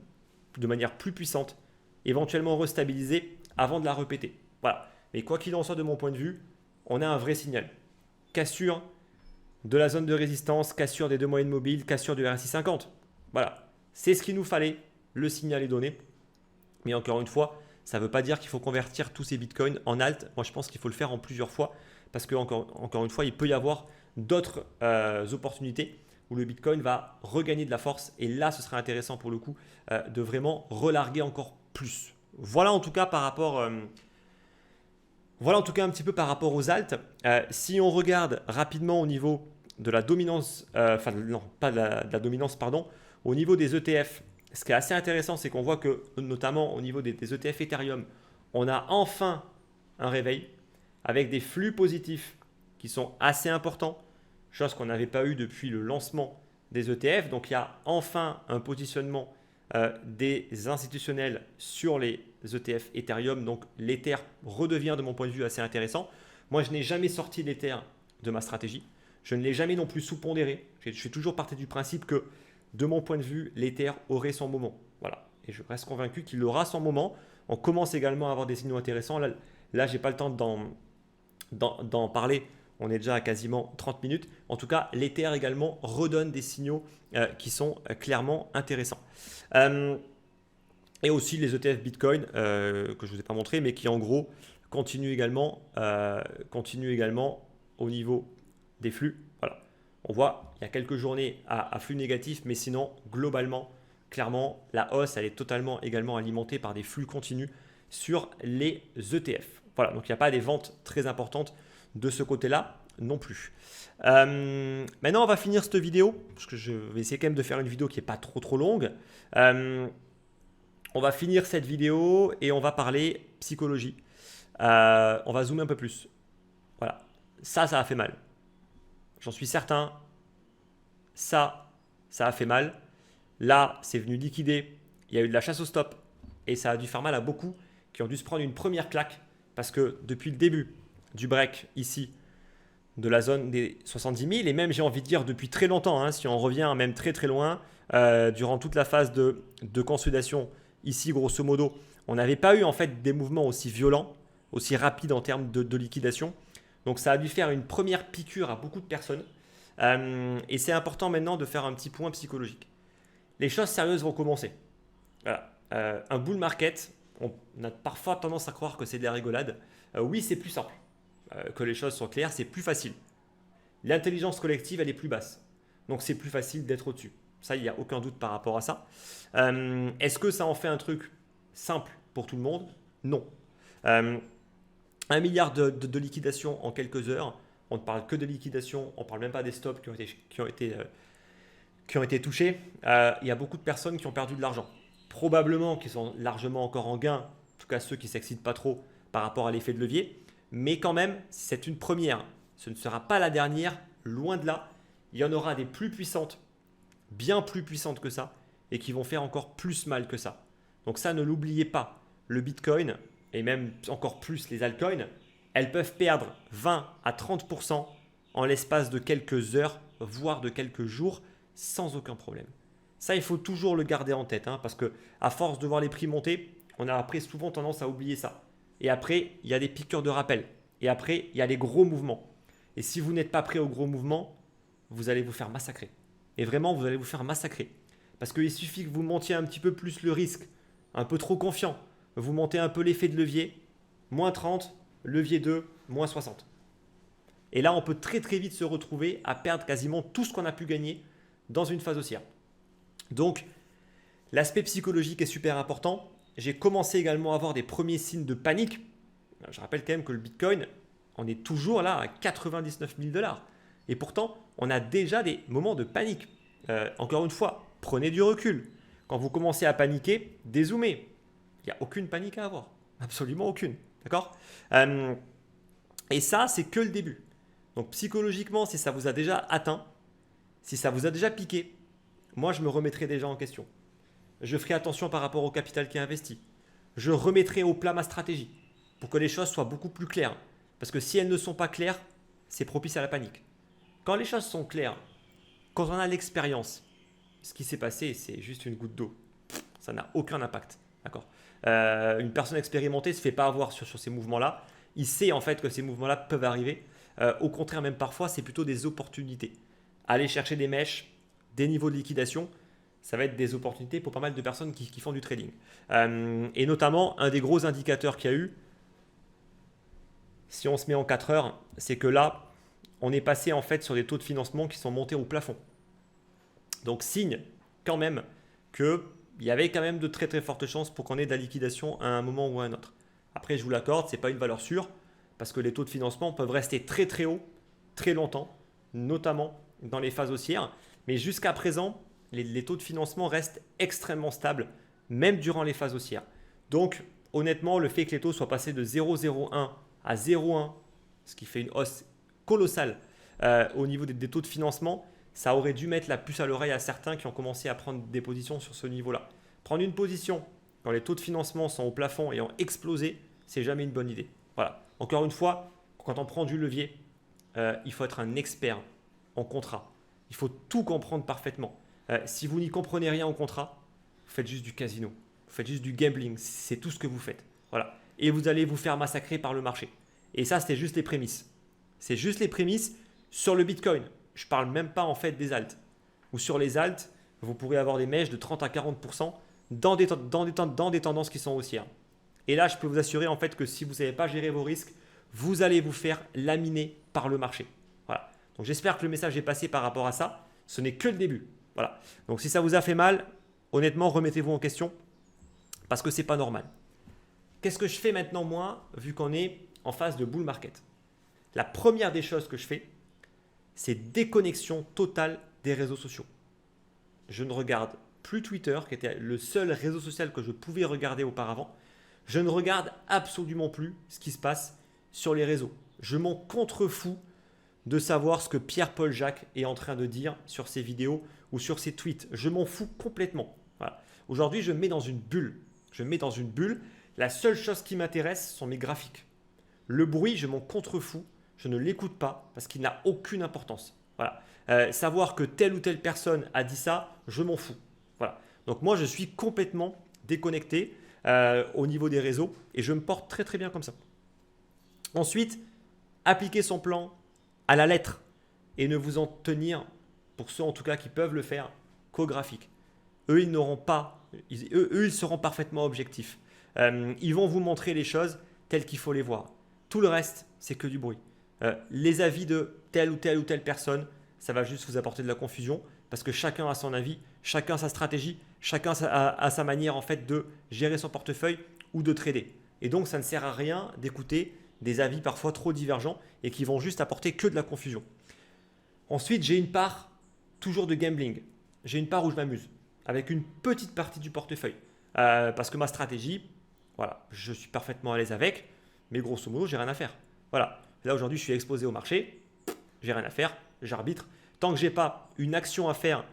de manière plus puissante, éventuellement restabiliser avant de la répéter. Voilà. Mais quoi qu'il en soit de mon point de vue, on a un vrai signal. Cassure de la zone de résistance, cassure des deux moyennes mobiles, cassure du RSI 50. Voilà. C'est ce qu'il nous fallait. Le signal est donné. Mais encore une fois, ça ne veut pas dire qu'il faut convertir tous ces bitcoins en alt. Moi, je pense qu'il faut le faire en plusieurs fois parce que, encore une fois, il peut y avoir d'autres opportunités où le bitcoin va regagner de la force. Et là, ce serait intéressant pour le coup de vraiment relarguer encore plus. Voilà en tout cas par rapport... Voilà en tout cas un petit peu par rapport aux alts. Si on regarde rapidement au niveau de la dominance, non, pas de la dominance, pardon, au niveau des ETF, ce qui est assez intéressant, c'est qu'on voit que notamment au niveau des ETF Ethereum, on a enfin un réveil avec des flux positifs qui sont assez importants, chose qu'on n'avait pas eu depuis le lancement des ETF. Donc il y a enfin un positionnement des institutionnels sur les ETF Ethereum. Donc l'Ether redevient de mon point de vue assez intéressant. Moi, je n'ai jamais sorti l'Ether de ma stratégie. Je ne l'ai jamais non plus sous-pondéré. Je suis toujours parti du principe que, de mon point de vue, l'Ether aurait son moment. Voilà. Et je reste convaincu qu'il aura son moment. On commence également à avoir des signaux intéressants. Là je n'ai pas le temps d'en parler. On est déjà à quasiment 30 minutes. En tout cas, l'Ether également redonne des signaux qui sont clairement intéressants. Et aussi les ETF Bitcoin que je ne vous ai pas montré, mais qui en gros continuent également au niveau des flux. Voilà. On voit il y a quelques journées à flux négatif, mais sinon globalement, clairement, la hausse elle est totalement également alimentée par des flux continus sur les ETF. Voilà, donc il n'y a pas des ventes très importantes de ce côté-là non plus. Maintenant, on va finir cette vidéo, parce que je vais essayer quand même de faire une vidéo qui n'est pas trop longue. On va finir cette vidéo et on va parler psychologie. On va zoomer un peu plus. Voilà, ça a fait mal. J'en suis certain. Ça a fait mal. Là, c'est venu liquider. Il y a eu de la chasse au stop et ça a dû faire mal à beaucoup qui ont dû se prendre une première claque parce que depuis le début du break ici, de la zone des 70 000 et même j'ai envie de dire depuis très longtemps, hein, si on revient même très loin, durant toute la phase de consolidation ici grosso modo, on n'avait pas eu en fait des mouvements aussi violents, aussi rapides en termes de liquidation. Donc ça a dû faire une première piqûre à beaucoup de personnes et c'est important maintenant de faire un petit point psychologique. Les choses sérieuses vont commencer. Voilà. Un bull market, on a parfois tendance à croire que c'est de la rigolade. Oui, c'est plus simple. Que les choses sont claires, c'est plus facile. L'intelligence collective, elle est plus basse. Donc, c'est plus facile d'être au-dessus. Ça, il n'y a aucun doute par rapport à ça. Est-ce que ça en fait un truc simple pour tout le monde? Non. 1 milliard de liquidation en quelques heures. On ne parle que de liquidation. On ne parle même pas des stops qui ont été touchés. Il y a beaucoup de personnes qui ont perdu de l'argent. Probablement qui sont largement encore en gain. En tout cas, ceux qui ne s'excitent pas trop par rapport à l'effet de levier. Mais quand même, c'est une première. Ce ne sera pas la dernière, loin de là. Il y en aura des plus puissantes, bien plus puissantes que ça, et qui vont faire encore plus mal que ça. Donc ça, ne l'oubliez pas. Le Bitcoin, et même encore plus les altcoins, elles peuvent perdre 20 à 30% en l'espace de quelques heures, voire de quelques jours, sans aucun problème. Ça, il faut toujours le garder en tête, hein, parce qu'à force de voir les prix monter, on a après souvent tendance à oublier ça. Et après, il y a des piqûres de rappel. Et après, il y a les gros mouvements. Et si vous n'êtes pas prêt aux gros mouvements, vous allez vous faire massacrer. Et vraiment, vous allez vous faire massacrer. Parce qu'il suffit que vous montiez un petit peu plus le risque, un peu trop confiant. Vous montez un peu l'effet de levier, moins 30, levier 2, moins 60. Et là, on peut très vite se retrouver à perdre quasiment tout ce qu'on a pu gagner dans une phase haussière. Donc, l'aspect psychologique est super important. J'ai commencé également à avoir des premiers signes de panique. Je rappelle quand même que le Bitcoin, on est toujours là à 99 000 $. Et pourtant, on a déjà des moments de panique. Encore une fois, prenez du recul. Quand vous commencez à paniquer, dézoomez. Il n'y a aucune panique à avoir. Absolument aucune. D'accord ? Et ça, c'est que le début. Donc psychologiquement, si ça vous a déjà atteint, si ça vous a déjà piqué, moi, je me remettrai déjà en question. Je ferai attention par rapport au capital qui est investi. Je remettrai au plat ma stratégie pour que les choses soient beaucoup plus claires. Parce que si elles ne sont pas claires, c'est propice à la panique. Quand les choses sont claires, quand on a l'expérience, ce qui s'est passé, c'est juste une goutte d'eau. Ça n'a aucun impact. D'accord ? Une personne expérimentée ne se fait pas avoir sur ces mouvements-là. Il sait en fait que ces mouvements-là peuvent arriver. Au contraire, même parfois, c'est plutôt des opportunités. Aller chercher des mèches, des niveaux de liquidation, ça va être des opportunités pour pas mal de personnes qui font du trading. Et notamment, un des gros indicateurs qu'il y a eu, si on se met en 4 heures, c'est que là, on est passé en fait sur des taux de financement qui sont montés au plafond. Donc, signe quand même qu'il y avait quand même de très fortes chances pour qu'on ait de la liquidation à un moment ou à un autre. Après, je vous l'accorde, ce n'est pas une valeur sûre parce que les taux de financement peuvent rester très hauts, très longtemps, notamment dans les phases haussières. Mais jusqu'à présent, les taux de financement restent extrêmement stables, même durant les phases haussières. Donc, honnêtement, le fait que les taux soient passés de 0,01 à 0,1, ce qui fait une hausse colossale au niveau des taux de financement, ça aurait dû mettre la puce à l'oreille à certains qui ont commencé à prendre des positions sur ce niveau-là. Prendre une position quand les taux de financement sont au plafond et ont explosé, c'est jamais une bonne idée. Voilà. Encore une fois, quand on prend du levier, il faut être un expert en contrat. Il faut tout comprendre parfaitement. Si vous n'y comprenez rien en contrat, vous faites juste du casino. Vous faites juste du gambling. C'est tout ce que vous faites. Voilà. Et vous allez vous faire massacrer par le marché. Et ça, c'était juste les prémices. C'est juste les prémices sur le Bitcoin. Je ne parle même pas en fait des alts. Ou sur les alts, vous pourrez avoir des mèches de 30 à 40% dans des tendances qui sont haussières. Et là, je peux vous assurer en fait que si vous ne savez pas gérer vos risques, vous allez vous faire laminer par le marché. Voilà. Donc j'espère que le message est passé par rapport à ça. Ce n'est que le début. Voilà. Donc si ça vous a fait mal, honnêtement, remettez-vous en question parce que ce n'est pas normal. Qu'est-ce que je fais maintenant moi, vu qu'on est en phase de bull market? la première des choses que je fais, c'est déconnexion totale des réseaux sociaux. Je ne regarde plus Twitter, qui était le seul réseau social que je pouvais regarder auparavant. Je ne regarde absolument plus ce qui se passe sur les réseaux. Je m'en contrefous de savoir ce que Pierre-Paul Jacques est en train de dire sur ses vidéos ou sur ses tweets. Je m'en fous complètement. Voilà. Aujourd'hui, je me mets dans une bulle. Je me mets dans une bulle. La seule chose qui m'intéresse sont mes graphiques. Le bruit, je m'en contrefous. Je ne l'écoute pas parce qu'il n'a aucune importance. Voilà. Savoir que telle ou telle personne a dit ça, je m'en fous. Voilà. Donc moi, je suis complètement déconnecté au niveau des réseaux et je me porte très très bien comme ça. Ensuite, appliquer son plan à la lettre et ne vous en tenir, pour ceux en tout cas qui peuvent le faire, qu'aux graphiques. Eux, ils n'auront pas, ils seront parfaitement objectifs. Ils vont vous montrer les choses telles qu'il faut les voir. Tout le reste, c'est que du bruit. Les avis de telle ou telle personne, ça va juste vous apporter de la confusion parce que chacun a son avis, chacun a sa stratégie, chacun a sa manière en fait de gérer son portefeuille ou de trader. Et donc, ça ne sert à rien d'écouter des avis parfois trop divergents et qui vont juste apporter que de la confusion. Ensuite, j'ai une part toujours de gambling. J'ai une part où je m'amuse avec une petite partie du portefeuille parce que ma stratégie, voilà, je suis parfaitement à l'aise avec, mais grosso modo, j'ai rien à faire. Voilà. Là, aujourd'hui, je suis exposé au marché, j'ai rien à faire, j'arbitre. Tant que je n'ai pas une action à faire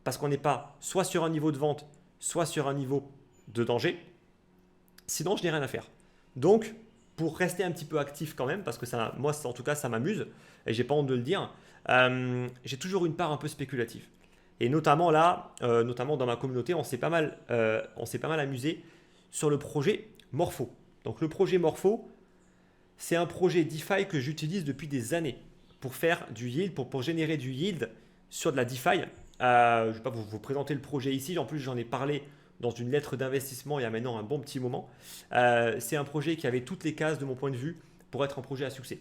parce qu'on n'est pas soit sur un niveau de vente, soit sur un niveau de danger, sinon, je n'ai rien à faire. Donc, pour rester un petit peu actif quand même, parce que ça, moi, en tout cas, ça m'amuse, et j'ai pas honte de le dire, j'ai toujours une part un peu spéculative. Et notamment là, notamment dans ma communauté, on s'est pas mal amusé sur le projet Morpho. Donc le projet Morpho, c'est un projet DeFi que j'utilise depuis des années pour faire du yield, pour générer du yield sur de la DeFi. Je ne vais pas vous présenter le projet ici, en plus j'en ai parlé dans une lettre d'investissement il y a maintenant un bon petit moment. C'est un projet qui avait toutes les cases de mon point de vue pour être un projet à succès.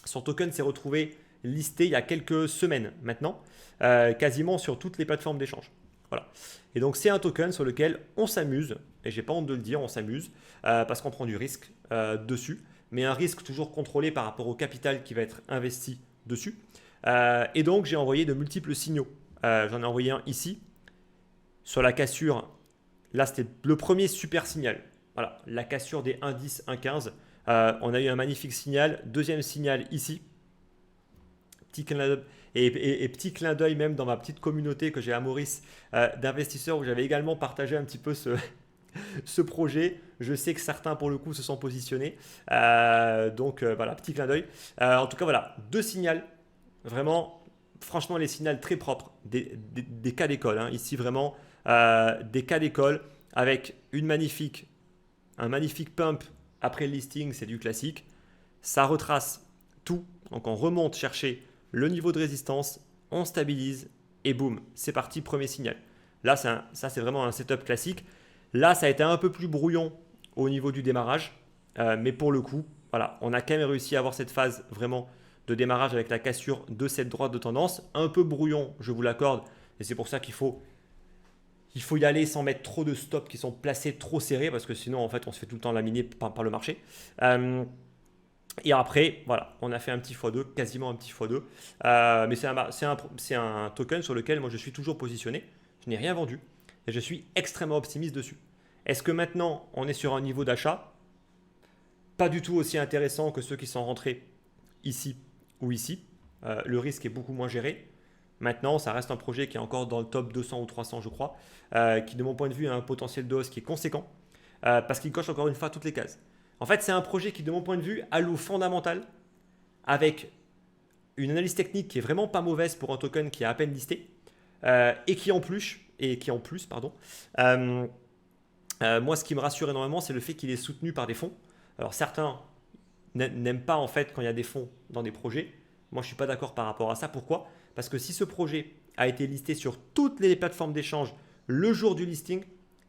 Son token s'est retrouvé listé il y a quelques semaines maintenant, quasiment sur toutes les plateformes d'échange. Voilà. Et donc c'est un token sur lequel on s'amuse, et j'ai pas honte de le dire, on s'amuse, parce qu'on prend du risque dessus, mais un risque toujours contrôlé par rapport au capital qui va être investi dessus. Et donc j'ai envoyé de multiples signaux. J'en ai envoyé un ici, sur la cassure, là c'était le premier super signal. Voilà, la cassure des 1,10, 1,15. On a eu un magnifique signal. Deuxième signal ici. Petit clin d'œil, et petit clin d'œil même dans ma petite communauté que j'ai à Maurice d'investisseurs où j'avais également partagé un petit peu ce projet. Je sais que certains pour le coup se sont positionnés. Donc voilà, petit clin d'œil. En tout cas voilà, deux signaux. Vraiment, franchement les signaux très propres. Des cas d'école. Hein. Ici vraiment des cas d'école avec un magnifique pump après le listing, c'est du classique. Ça retrace tout. Donc on remonte chercher le niveau de résistance, on stabilise et boum, c'est parti, premier signal. Là, ça c'est vraiment un setup classique. Là, ça a été un peu plus brouillon au niveau du démarrage. Mais pour le coup, voilà, on a quand même réussi à avoir cette phase vraiment de démarrage avec la cassure de cette droite de tendance. Un peu brouillon, je vous l'accorde. Et c'est pour ça qu'il faut y aller sans mettre trop de stops qui sont placés trop serrés parce que sinon, en fait, on se fait tout le temps laminer par le marché. Et après, voilà, on a fait un petit x2, quasiment un petit x2. Mais c'est un token sur lequel moi je suis toujours positionné. Je n'ai rien vendu et je suis extrêmement optimiste dessus. Est-ce que maintenant on est sur un niveau d'achat pas du tout aussi intéressant que ceux qui sont rentrés ici ou ici? Le risque est beaucoup moins géré. Maintenant, ça reste un projet qui est encore dans le top 200 ou 300, je crois, qui de mon point de vue a un potentiel de hausse qui est conséquent parce qu'il coche encore une fois toutes les cases. En fait, c'est un projet qui, de mon point de vue, alloue fondamental avec une analyse technique qui est vraiment pas mauvaise pour un token qui est à peine listé et qui en plus, moi, ce qui me rassure énormément, c'est le fait qu'il est soutenu par des fonds. Alors, certains n'aiment pas en fait quand il y a des fonds dans des projets. Moi, je ne suis pas d'accord par rapport à ça. Pourquoi? Parce que si ce projet a été listé sur toutes les plateformes d'échange le jour du listing,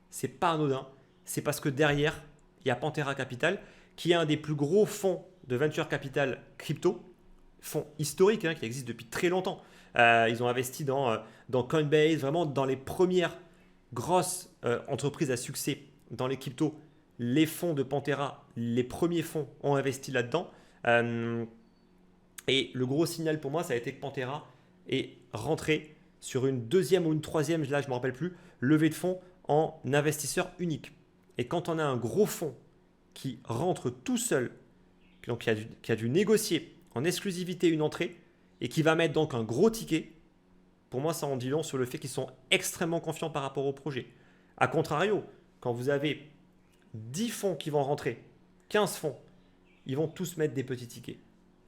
c'est pas anodin. C'est parce que derrière, il y a Pantera Capital, qui est un des plus gros fonds de venture capital crypto, fonds historique qui existe depuis très longtemps. Ils ont investi dans Coinbase, vraiment dans les premières grosses entreprises à succès dans les cryptos. Les fonds de Pantera, les premiers fonds ont investi là-dedans. Euh, et le gros signal pour moi, ça a été que Pantera est rentré sur une deuxième ou une troisième, là je ne me rappelle plus, levée de fonds en investisseur unique. Et quand on a un gros fonds qui rentre tout seul, donc qui a dû négocier en exclusivité une entrée et qui va mettre donc un gros ticket, pour moi ça en dit long sur le fait qu'ils sont extrêmement confiants par rapport au projet. A contrario, quand vous avez 10 fonds qui vont rentrer, 15 fonds, ils vont tous mettre des petits tickets.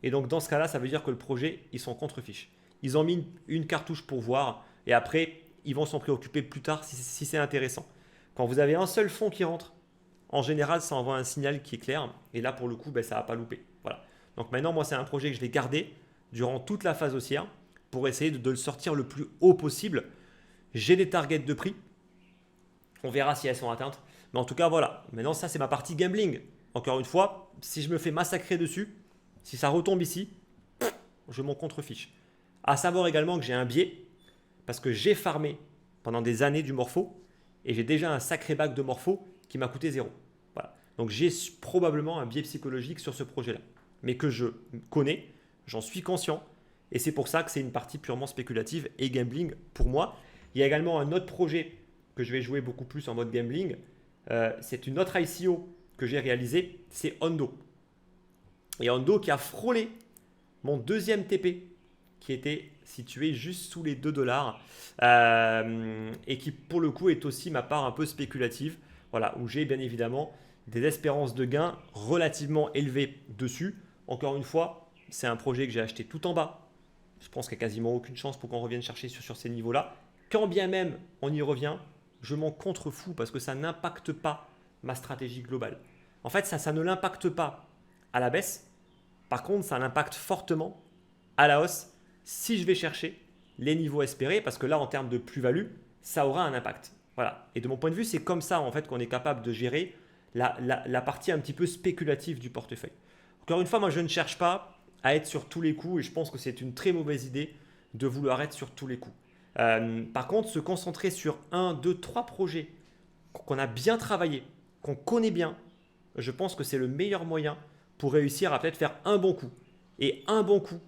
Et donc dans ce cas-là, ça veut dire que le projet, ils sont contre-fiches. Ils ont mis une cartouche pour voir et après, ils vont s'en préoccuper plus tard si c'est intéressant. Quand vous avez un seul fonds qui rentre, en général, ça envoie un signal qui est clair. Et là, pour le coup, ça ne va pas louper. Voilà. Donc maintenant, moi, c'est un projet que je vais garder durant toute la phase haussière pour essayer de le sortir le plus haut possible. J'ai des targets de prix. On verra si elles sont atteintes. Mais en tout cas, voilà. Maintenant, ça, c'est ma partie gambling. Encore une fois, si je me fais massacrer dessus, si ça retombe ici, je m'en contrefiche. À savoir également que j'ai un biais parce que j'ai farmé pendant des années du morpho et j'ai déjà un sacré bac de morpho qui m'a coûté 0. Voilà. Donc j'ai probablement un biais psychologique sur ce projet-là, mais que je connais, j'en suis conscient et c'est pour ça que c'est une partie purement spéculative et gambling pour moi. Il y a également un autre projet que je vais jouer beaucoup plus en mode gambling. C'est une autre ICO que j'ai réalisée, c'est Hondo. Et Hondo qui a frôlé mon deuxième TP qui était situé juste sous les 2 dollars et qui pour le coup est aussi ma part un peu spéculative, voilà, où j'ai bien évidemment des espérances de gain relativement élevées dessus. Encore une fois, c'est un projet que j'ai acheté tout en bas. Je pense qu'il n'y a quasiment aucune chance pour qu'on revienne chercher sur ces niveaux-là. Quand bien même on y revient, je m'en contrefous parce que ça n'impacte pas ma stratégie globale. En fait, ça ne l'impacte pas à la baisse. Par contre, ça l'impacte fortement à la hausse si je vais chercher les niveaux espérés, parce que là, en termes de plus-value, ça aura un impact. Voilà. Et de mon point de vue, c'est comme ça en fait qu'on est capable de gérer la partie un petit peu spéculative du portefeuille. Encore une fois, moi, je ne cherche pas à être sur tous les coups et je pense que c'est une très mauvaise idée de vouloir être sur tous les coups. Par contre, se concentrer sur 1, 2, 3 projets qu'on a bien travaillé, qu'on connaît bien, je pense que c'est le meilleur moyen pour réussir à peut-être faire un bon coup. Et un bon coup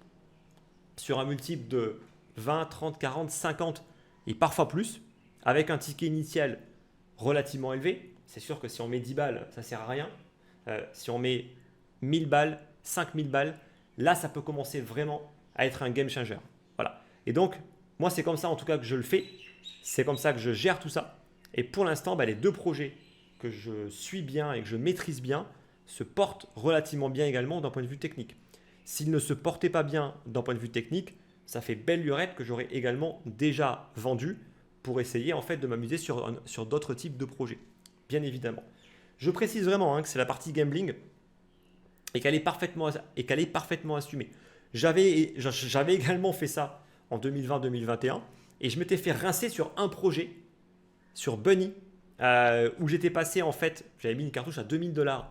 sur un multiple de 20, 30, 40, 50 et parfois plus, avec un ticket initial relativement élevé. C'est sûr que si on met 10 balles, ça ne sert à rien. Si on met 1000 balles, 5000 balles, là, ça peut commencer vraiment à être un game changer. Voilà. Et donc, moi, c'est comme ça en tout cas que je le fais. C'est comme ça que je gère tout ça. Et pour l'instant, les 2 projets que je suis bien et que je maîtrise bien se portent relativement bien également d'un point de vue technique. S'ils ne se portaient pas bien d'un point de vue technique, ça fait belle lurette que j'aurais également déjà vendu pour essayer en fait de m'amuser sur d'autres types de projets, bien évidemment. Je précise vraiment que c'est la partie gambling et qu'elle est parfaitement assumée. J'avais également fait ça en 2020-2021 et je m'étais fait rincer sur un projet, sur Bunny, où j'étais passé en fait, j'avais mis une cartouche à 2000 $,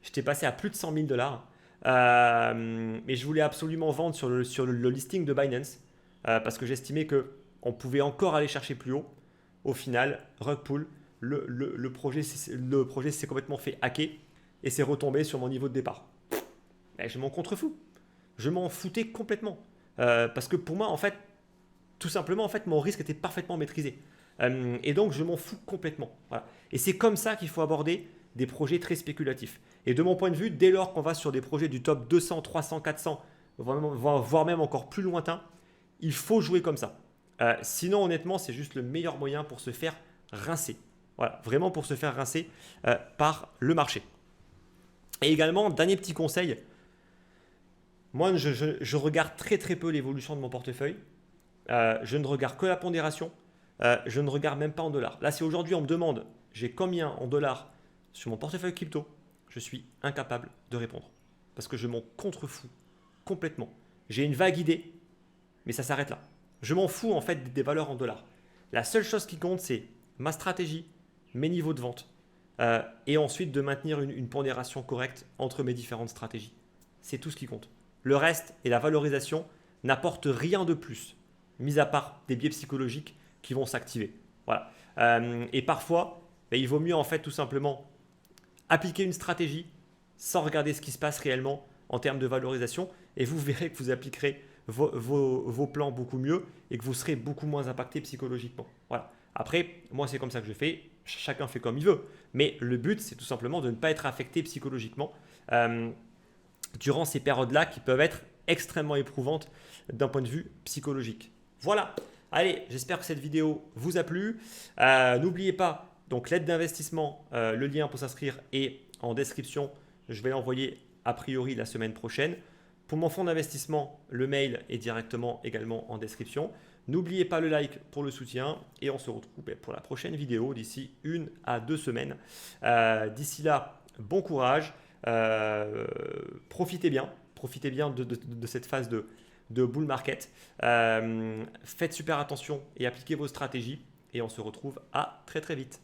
j'étais passé à plus de 100 000 $. Mais je voulais absolument vendre sur le listing de Binance parce que j'estimais qu'on pouvait encore aller chercher plus haut. Au final, rug pull, le projet s'est complètement fait hacker et c'est retombé sur mon niveau de départ. Et je m'en contrefous. Je m'en foutais complètement. Parce que pour moi, en fait, tout simplement, en fait, mon risque était parfaitement maîtrisé. Et donc, je m'en fous complètement. Voilà. Et c'est comme ça qu'il faut aborder des projets très spéculatifs. Et de mon point de vue, dès lors qu'on va sur des projets du top 200, 300, 400, voire même encore plus lointain, il faut jouer comme ça. Sinon, honnêtement, c'est juste le meilleur moyen pour se faire rincer. Voilà, vraiment pour se faire rincer par le marché. Et également, dernier petit conseil, moi, je regarde très très peu l'évolution de mon portefeuille. Je ne regarde que la pondération. Je ne regarde même pas en dollars. Là, si aujourd'hui on me demande j'ai combien en dollars sur mon portefeuille crypto, je suis incapable de répondre parce que je m'en contrefous complètement. J'ai une vague idée, mais ça s'arrête là. Je m'en fous en fait des valeurs en dollars. La seule chose qui compte, c'est ma stratégie, mes niveaux de vente et ensuite de maintenir une pondération correcte entre mes différentes stratégies. C'est tout ce qui compte. Le reste et la valorisation n'apportent rien de plus, mis à part des biais psychologiques qui vont s'activer. Voilà. Et parfois, il vaut mieux en fait tout simplement appliquer une stratégie sans regarder ce qui se passe réellement en termes de valorisation et vous verrez que vous appliquerez vos plans beaucoup mieux et que vous serez beaucoup moins impacté psychologiquement. Voilà. Après, moi, c'est comme ça que je fais. Chacun fait comme il veut. Mais le but, c'est tout simplement de ne pas être affecté psychologiquement durant ces périodes-là qui peuvent être extrêmement éprouvantes d'un point de vue psychologique. Voilà. Allez, j'espère que cette vidéo vous a plu. N'oubliez pas, donc l'aide d'investissement, le lien pour s'inscrire est en description. Je vais l'envoyer a priori la semaine prochaine. Pour mon fonds d'investissement, le mail est directement également en description. N'oubliez pas le like pour le soutien et on se retrouve pour la prochaine vidéo d'ici 1 à 2 semaines. D'ici là, bon courage, profitez bien de cette phase de bull market. Faites super attention et appliquez vos stratégies et on se retrouve à très très vite.